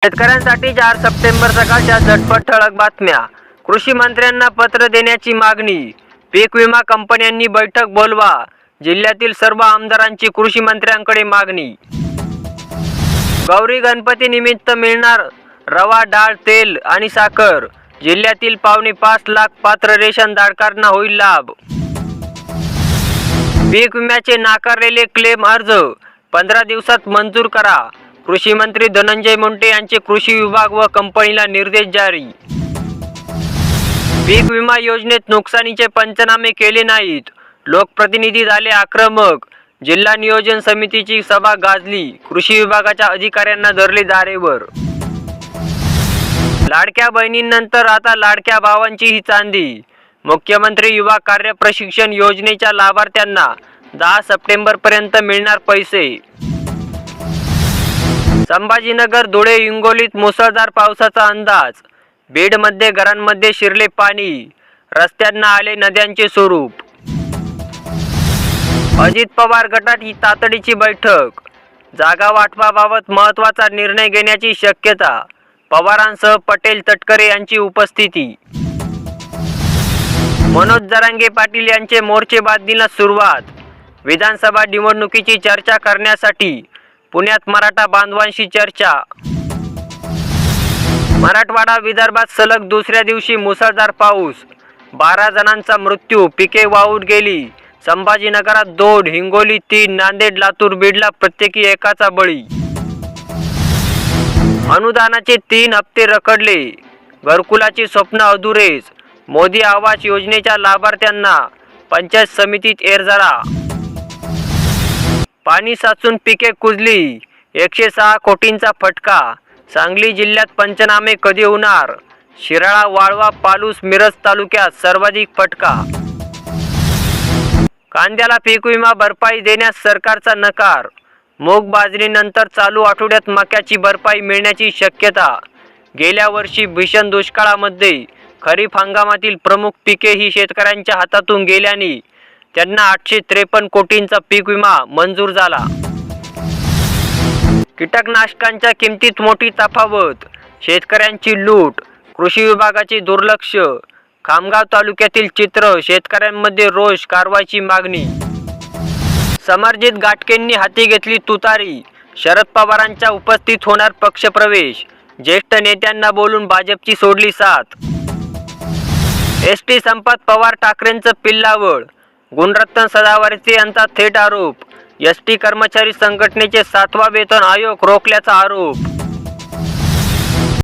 शेतकऱ्यांसाठी 4 सप्टेंबर सकाळच्या झटपट ठळक बातम्या। कृषी मंत्र्यांना पत्र देण्याची मागणी। पीक विमा कंपन्यांनी बैठक बोलवा। जिल्ह्यातील सर्व आमदारांची कृषी मंत्र्यांकडे मागणी। गौरी गणपती निमित्त मिळणार रवा, डाळ, तेल आणि साखर। जिल्ह्यातील 5.25 लाख पात्र रेशन धारकांना होईल लाभ। पीक विम्याचे नाकारलेले क्लेम अर्ज 15 दिवसात मंजूर करा। कृषी मंत्री धनंजय मुंडे यांचे कृषी विभाग व कंपनीला निर्देश जारी। पीक विमा योजनेत नुकसानीचे पंचनामे केले नाहीत, लोकप्रतिनिधी झाले आक्रमक। जिल्हा नियोजन समितीची सभा गाजली, कृषी विभागाच्या अधिकाऱ्यांना धरले धारेवर। लाडक्या बहिणींनंतर आता लाडक्या भावांची ही चांदी। मुख्यमंत्री युवा कार्य प्रशिक्षण योजनेच्या लाभार्थ्यांना 10 सप्टेंबर पर्यंत मिळणार पैसे। संभाजीनगर, धुळे, हिंगोलीत मुसळधार पावसाचा अंदाज। बीडमध्ये घरांमध्ये शिरले पाणी, रस्त्यांना आले नद्यांचे स्वरूप। अजित पवार गटात ही तातडीची बैठक, जागा वाटपाबाबत महत्त्वाचा निर्णय घेण्याची शक्यता। पवारांसह पटेल, तटकरे यांची उपस्थिती। मनोज जरांगे पाटील यांचे मोर्चेबांधणीला सुरुवात। विधानसभा निवडणुकीची चर्चा करण्यासाठी पुण्यात मराठा बांधवांशी चर्चा। मराठवाडा, विदर्भात सलग दुसऱ्या दिवशी मुसळधार पाऊस, 12 जणांचा मृत्यू, पिके वाहून गेली। संभाजीनगरात 2, हिंगोली 3, नांदेड, लातूर, बीडला प्रत्येकी एकाचा बळी। अनुदानाचे 3 हप्ते रखडले, घरकुलाची स्वप्न अधुरेच। मोदी आवास योजनेच्या लाभार्थ्यांना पंचायत समितीत एरझारा। पाणी साचून पिके कुजली, 106 कोटींचा फटका। सांगली जिल्ह्यात पंचनामे कधी होणार? शिराळा, वाळवा, पालूस, मिरज तालुक्यात सर्वाधिक फटका। कांद्याला पीक विमा भरपाई देण्यास सरकारचा नकार। मूग, बाजरीनंतर चालू आठवड्यात मक्याची भरपाई मिळण्याची शक्यता। गेल्या वर्षी भीषण दुष्काळामध्ये खरीप हंगामातील प्रमुख पिके ही शेतकऱ्यांच्या हातातून गेल्याने त्यांना 853 कोटींचा पीक विमा मंजूर झाला। कीटकनाशकांच्या किमतीत मोठी तफावत, शेतकऱ्यांची लूट, कृषी विभागाचे दुर्लक्ष। खामगाव तालुक्यातील चित्र, शेतकऱ्यांमध्ये रोष, कारवाईची मागणी। समरजित घाटगेंनी हाती घेतली तुतारी, शरद पवारांच्या उपस्थित होणार पक्षप्रवेश। ज्येष्ठ नेत्यांना बोलून भाजपची सोडली साथ। एसटी संपात पवार ठाकरेंचं पिल्लावळ, गुणरत्न सदावर्ते यांचा थेट आरोप। एसटी कर्मचारी संघटनेचे 7वा वेतन आयोग रोखल्याचा आरोप।